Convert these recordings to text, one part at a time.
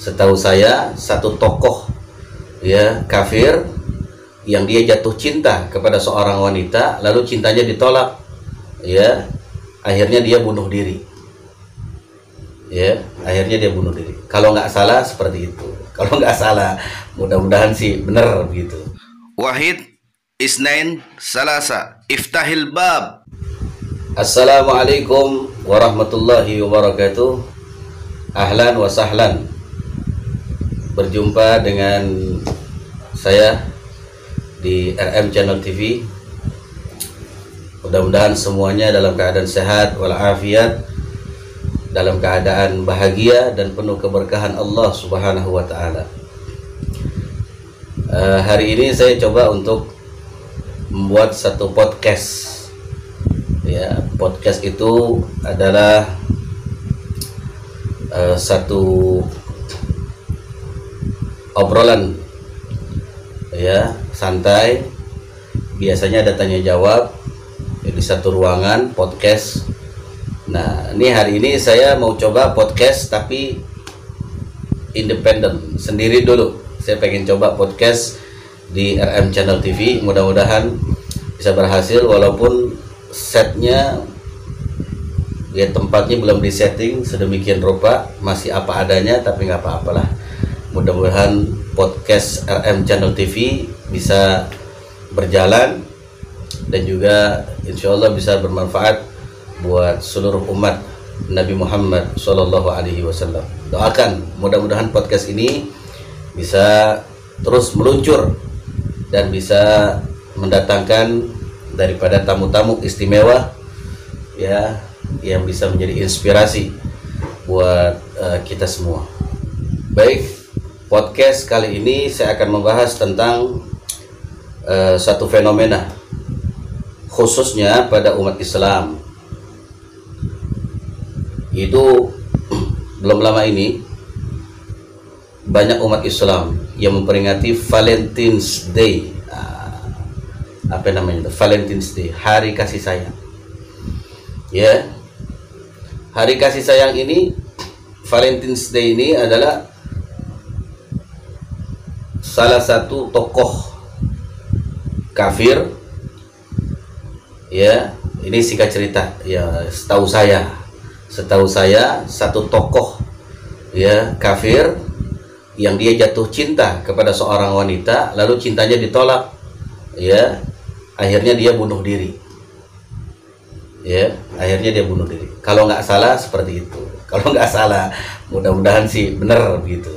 Setahu saya satu tokoh ya kafir yang dia jatuh cinta kepada seorang wanita, lalu cintanya ditolak, ya akhirnya dia bunuh diri. Ya, akhirnya dia bunuh diri. Kalau nggak salah seperti itu. Kalau nggak salah, mudah-mudahan sih benar begitu. Wahid, Isnain, Salasa, Iftahil Bab. Assalamualaikum warahmatullahi wabarakatuh. Ahlan wa sahlan. Berjumpa dengan saya di RM Channel TV. Mudah-mudahan semuanya dalam keadaan sehat walafiat, dalam keadaan bahagia dan penuh keberkahan Allah Subhanahu wa taala. Hari ini saya coba untuk membuat satu podcast. Ya, podcast itu adalah satu obrolan ya, santai. Biasanya ada tanya jawab di satu ruangan podcast. Nah, ini hari ini saya mau coba podcast tapi independen, sendiri dulu. Saya pengen coba podcast di RM Channel TV. Mudah-mudahan bisa berhasil, walaupun setnya ya, tempatnya belum disetting sedemikian rupa, masih apa adanya, tapi nggak apa-apalah. Mudah-mudahan podcast RM Channel TV bisa berjalan dan juga insya Allah bisa bermanfaat buat seluruh umat Nabi Muhammad SAW. Doakan mudah-mudahan podcast ini bisa terus meluncur dan bisa mendatangkan daripada tamu-tamu istimewa ya, yang bisa menjadi inspirasi buat kita semua. Baik, podcast kali ini saya akan membahas tentang satu fenomena khususnya pada umat Islam. Itu belum lama ini banyak umat Islam yang memperingati Valentine's Day. Apa namanya itu? Valentine's Day, hari kasih sayang. Ya, hari kasih sayang ini, Valentine's Day ini adalah salah satu tokoh kafir. Ya, ini singkat cerita. Ya, setahu saya satu tokoh ya kafir yang dia jatuh cinta kepada seorang wanita, lalu cintanya ditolak, ya akhirnya dia bunuh diri. Ya, akhirnya dia bunuh diri. Kalau nggak salah seperti itu. Kalau nggak salah, mudah-mudahan sih benar begitu.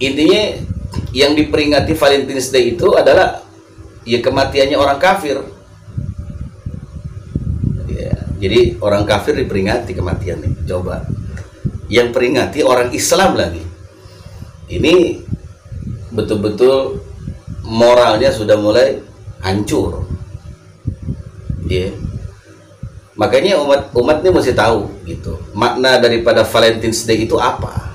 Intinya yang diperingati Valentine's Day itu adalah ya kematiannya orang kafir. Jadi orang kafir diperingati kematiannya. Coba, yang peringati orang Islam lagi. Ini betul-betul moralnya sudah mulai hancur. Ya. Makanya umat ini mesti tahu gitu. Makna daripada Valentine's Day itu apa?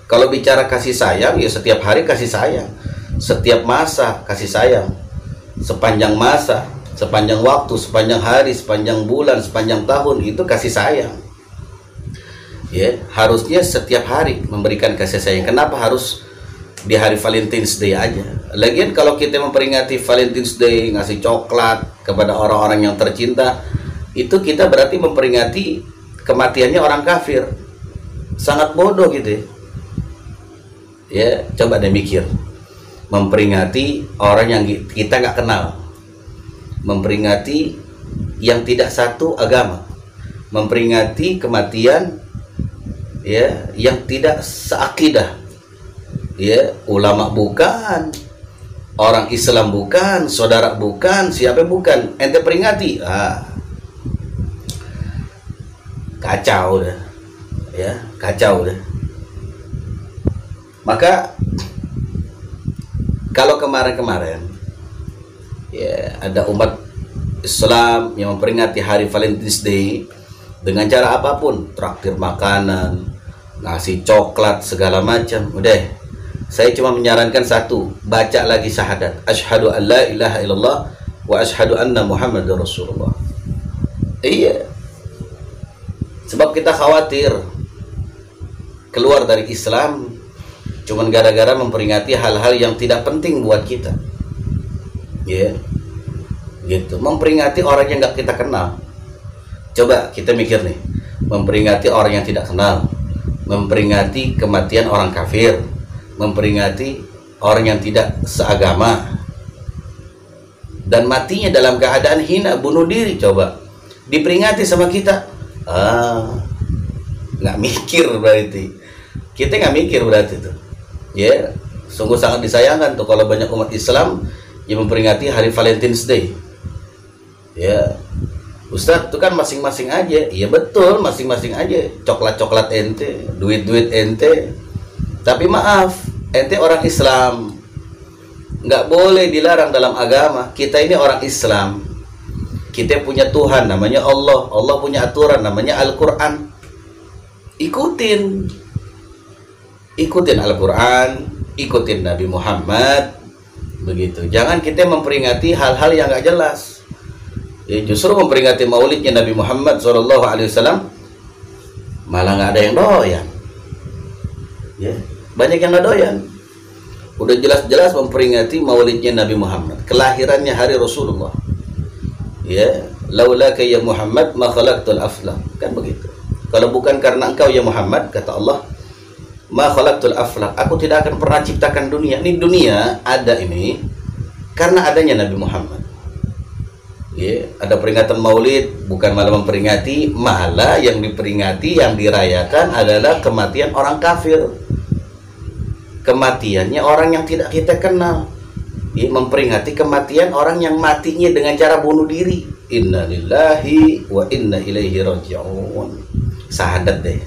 Kalau bicara kasih sayang, ya setiap hari kasih sayang. Setiap masa kasih sayang. Sepanjang masa, sepanjang waktu, sepanjang hari, sepanjang bulan, sepanjang tahun, itu kasih sayang. Ya, harusnya setiap hari memberikan kasih sayang. Kenapa harus di hari Valentine's Day aja? Lagian kalau kita memperingati Valentine's Day, ngasih coklat kepada orang-orang yang tercinta, itu kita berarti memperingati kematiannya orang kafir. Sangat bodoh gitu ya. Ya, coba deh mikir. Memperingati orang yang kita nggak kenal, memperingati yang tidak satu agama, memperingati kematian ya yang tidak seakidah, ya ulama bukan, orang Islam bukan, saudara bukan, siapa bukan, ente peringati, kacau dah, ya kacau dah. Maka kalau kemarin-kemarin ya ada umat Islam yang memperingati hari Valentine's Day dengan cara apapun, traktir makanan, ngasih coklat, segala macam. Udah, saya cuma menyarankan satu, baca lagi syahadat, asyhadu an la ilaha illallah wa asyhadu anna muhammadar rasulullah. Iya, sebab kita khawatir keluar dari Islam cuman gara-gara memperingati hal-hal yang tidak penting buat kita, ya, gitu. Memperingati orang yang nggak kita kenal. Coba kita mikir nih, memperingati orang yang tidak kenal, memperingati kematian orang kafir, memperingati orang yang tidak seagama, dan matinya dalam keadaan hina, bunuh diri, coba diperingati sama kita. Nggak mikir berarti. Kita nggak mikir berarti tuh. Ya, sungguh sangat disayangkan tuh kalau banyak umat Islam yang memperingati hari Valentine's Day. Ya, Ustadz, itu kan masing-masing aja. Iya betul, masing-masing aja. Coklat-coklat ente, duit-duit ente. Tapi maaf, ente orang Islam, nggak boleh dilarang dalam agama. Kita ini orang Islam. Kita punya Tuhan namanya Allah. Allah punya aturan namanya Al-Quran. Ikutin Al-Quran, ikutin Nabi Muhammad, begitu. Jangan kita memperingati hal-hal yang nggak jelas. Ya, justru memperingati maulidnya Nabi Muhammad SAW malah nggak ada yang doyan. Ya, banyak yang nggak doyan. Udah jelas-jelas memperingati maulidnya Nabi Muhammad, kelahirannya hari Rasulullah. Ya, laulaka ya Muhammad ma khalaqtul aflaq, kan begitu. Kalau bukan karena engkau ya Muhammad, kata Allah, ma khalaqtul aflaq, aku tidak akan pernah ciptakan dunia. Ini dunia ada ini karena adanya Nabi Muhammad. Ya, ada peringatan maulid, bukan malah memperingati, malah yang diperingati, yang dirayakan adalah kematian orang kafir. Kematiannya orang yang tidak kita kenal. Ya, memperingati kematian orang yang matinya dengan cara bunuh diri. Inna lillahi wa inna ilaihi raji'un. Sahadat deh.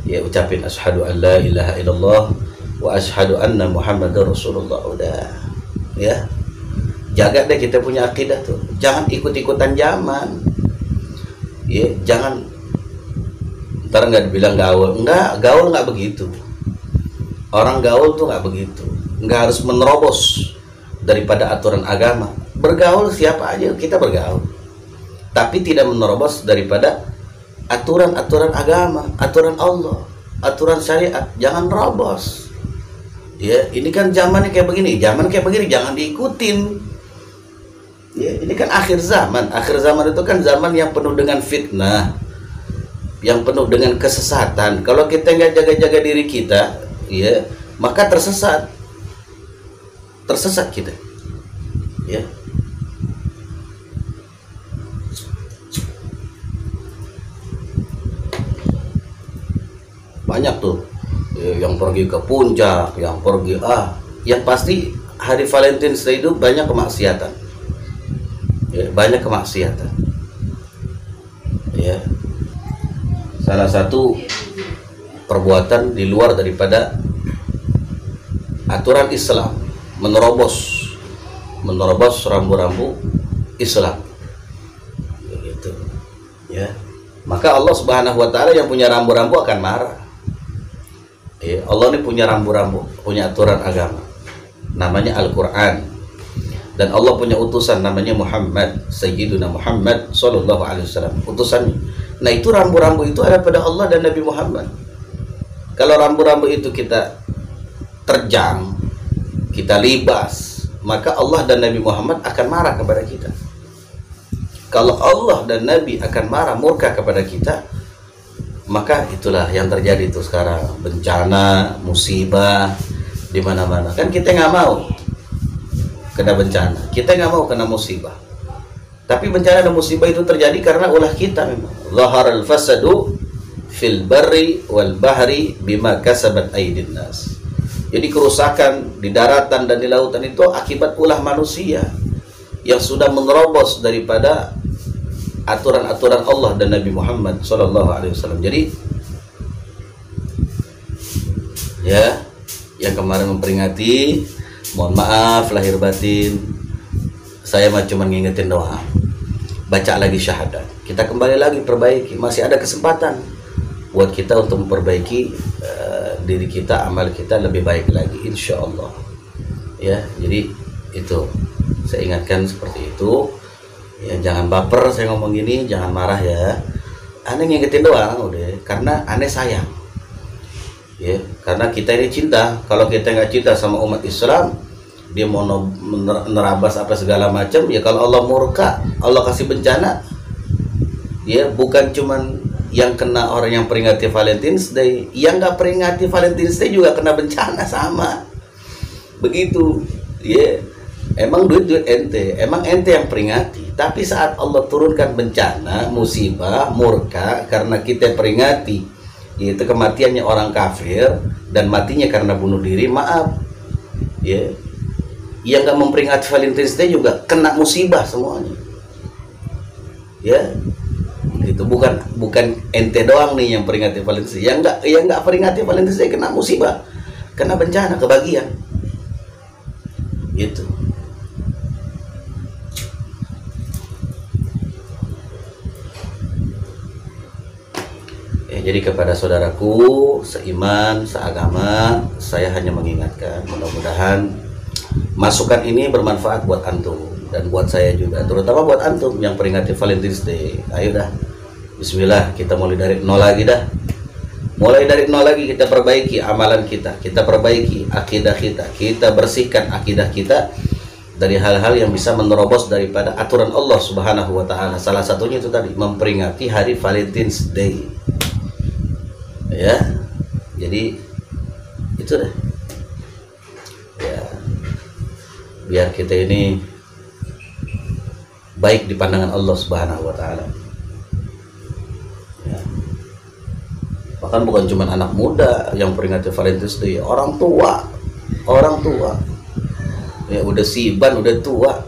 Ya, ucapin asyhadu an la ilaha illallah wa asyhadu anna muhammadar rasulullah. Udah, ya, jaga deh kita punya akidah tuh. Jangan ikut-ikutan zaman, ya. Jangan ntar nggak dibilang gaul. Gaul nggak begitu. Orang gaul tuh nggak begitu. Nggak harus menerobos daripada aturan agama. Bergaul siapa aja kita bergaul, tapi tidak menerobos daripada aturan-aturan agama, aturan Allah, aturan syariat. Jangan robos. Ya, ini kan zamannya kayak begini, zaman kayak begini, jangan diikutin. Ya, ini kan akhir zaman. Akhir zaman itu kan zaman yang penuh dengan fitnah, yang penuh dengan kesesatan. Kalau kita nggak jaga-jaga diri kita, ya, maka tersesat kita. Ya. Banyak tuh yang pergi ke puncak, yang pergi yang pasti hari Valentine's Day itu banyak kemaksiatan. Ya, banyak kemaksiatan. Ya. Salah satu perbuatan di luar daripada aturan Islam, menerobos rambu-rambu Islam. Begitu. Ya. Maka Allah Subhanahu wa taala yang punya rambu-rambu akan marah. Ya, Allah ini punya rambu-rambu, punya aturan agama, namanya Al-Quran, dan Allah punya utusan namanya Muhammad, Sayyiduna Muhammad Sallallahu Alaihi Wasallam, utusannya. Nah, itu rambu-rambu itu ada pada Allah dan Nabi Muhammad. Kalau rambu-rambu itu kita terjang, kita libas, maka Allah dan Nabi Muhammad akan marah kepada kita. Kalau Allah dan Nabi akan marah, murka kepada kita, maka itulah yang terjadi itu sekarang, bencana, musibah di mana-mana. Kan kita nggak mau kena bencana, kita nggak mau kena musibah. Tapi bencana dan musibah itu terjadi karena ulah kita memang. Zaharal fasadu fil barri wal bahri bima kasabat aydin nas. Jadi kerusakan di daratan dan di lautan itu akibat ulah manusia yang sudah menerobos daripada aturan-aturan Allah dan Nabi Muhammad Sallallahu Alaihi Wasallam. Jadi, ya, yang kemarin memperingati, mohon maaf lahir batin, saya mah cuma ngingetin doang. Baca lagi syahadat, kita kembali lagi perbaiki, masih ada kesempatan buat kita untuk memperbaiki diri kita, amal kita lebih baik lagi, insya Allah. Ya, jadi itu saya ingatkan seperti itu. Ya, jangan baper saya ngomong gini, jangan marah ya. Aneh ngingetin doang udah, karena aneh sayang. Ya, karena kita ini cinta. Kalau kita nggak cinta sama umat Islam, dia mau nerabas apa segala macam, ya kalau Allah murka, Allah kasih bencana, ya bukan cuman yang kena orang yang peringati Valentine's Day, yang nggak peringati Valentine's Day juga kena bencana sama. Begitu, ya. Emang duit ente, emang ente yang peringati. Tapi saat Allah turunkan bencana, musibah, murka karena kita peringati, yaitu kematiannya orang kafir dan matinya karena bunuh diri, maaf, ya. Yang nggak memperingati Valentine's Day juga kena musibah semuanya. Ya. Itu bukan ente doang nih yang peringati Valentine's Day. Yang nggak peringati Valentine's Day kena musibah, kena bencana, kebagian. Gitu. Jadi kepada saudaraku seiman, seagama, saya hanya mengingatkan, mudah-mudahan masukan ini bermanfaat buat antum dan buat saya juga, terutama buat antum yang peringati Valentine's Day. Ayo dah, bismillah, kita mulai dari nol lagi dah. Mulai dari nol lagi, kita perbaiki amalan kita perbaiki akidah kita bersihkan akidah kita dari hal-hal yang bisa menerobos daripada aturan Allah Subhanahu wa taala. Salah satunya itu tadi, memperingati hari Valentine's Day. Ya, jadi itu deh ya, biar kita ini baik di pandangan Allah Subhanahu wa taala ya. Bahkan bukan cuma anak muda yang peringati Valentine's Day, orang tua ya, udah siban, udah tua,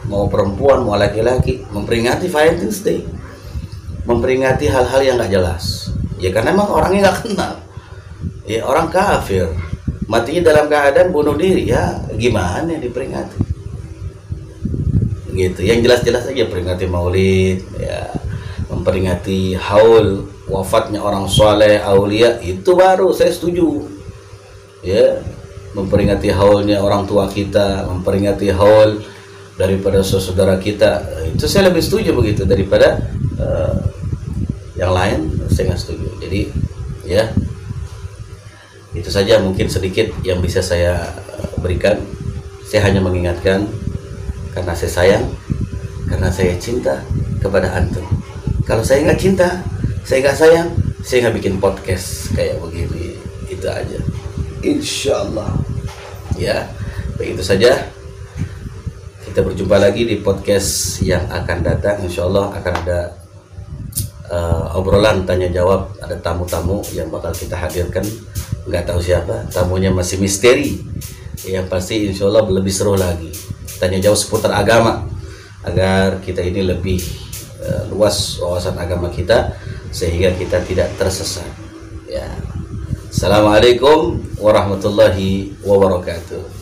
mau perempuan mau laki-laki, memperingati Valentine's Day, memperingati hal-hal yang nggak jelas. Ya karena emang orangnya nggak kenal, ya orang kafir, matinya dalam keadaan bunuh diri, ya gimana diperingati? Gitu, yang jelas-jelas aja peringati Maulid, ya memperingati haul wafatnya orang soleh, aulia, itu baru saya setuju. Ya, memperingati haulnya orang tua kita, memperingati haul daripada saudara kita, itu saya lebih setuju begitu daripada yang lain. Saya nggak setuju. Jadi ya itu saja mungkin sedikit yang bisa saya berikan. Saya hanya mengingatkan karena saya sayang, karena saya cinta kepada antum. Kalau saya nggak cinta, saya nggak sayang, saya nggak bikin podcast kayak begini. Itu aja, insyaallah. Ya, begitu saja. Kita berjumpa lagi di podcast yang akan datang. Insyaallah akan ada obrolan tanya jawab, ada tamu-tamu yang bakal kita hadirkan, nggak tahu siapa tamunya, masih misteri. Yang pasti insya Allah lebih seru lagi, tanya jawab seputar agama, agar kita ini lebih luas wawasan agama kita sehingga kita tidak tersesat ya. Assalamualaikum warahmatullahi wabarakatuh.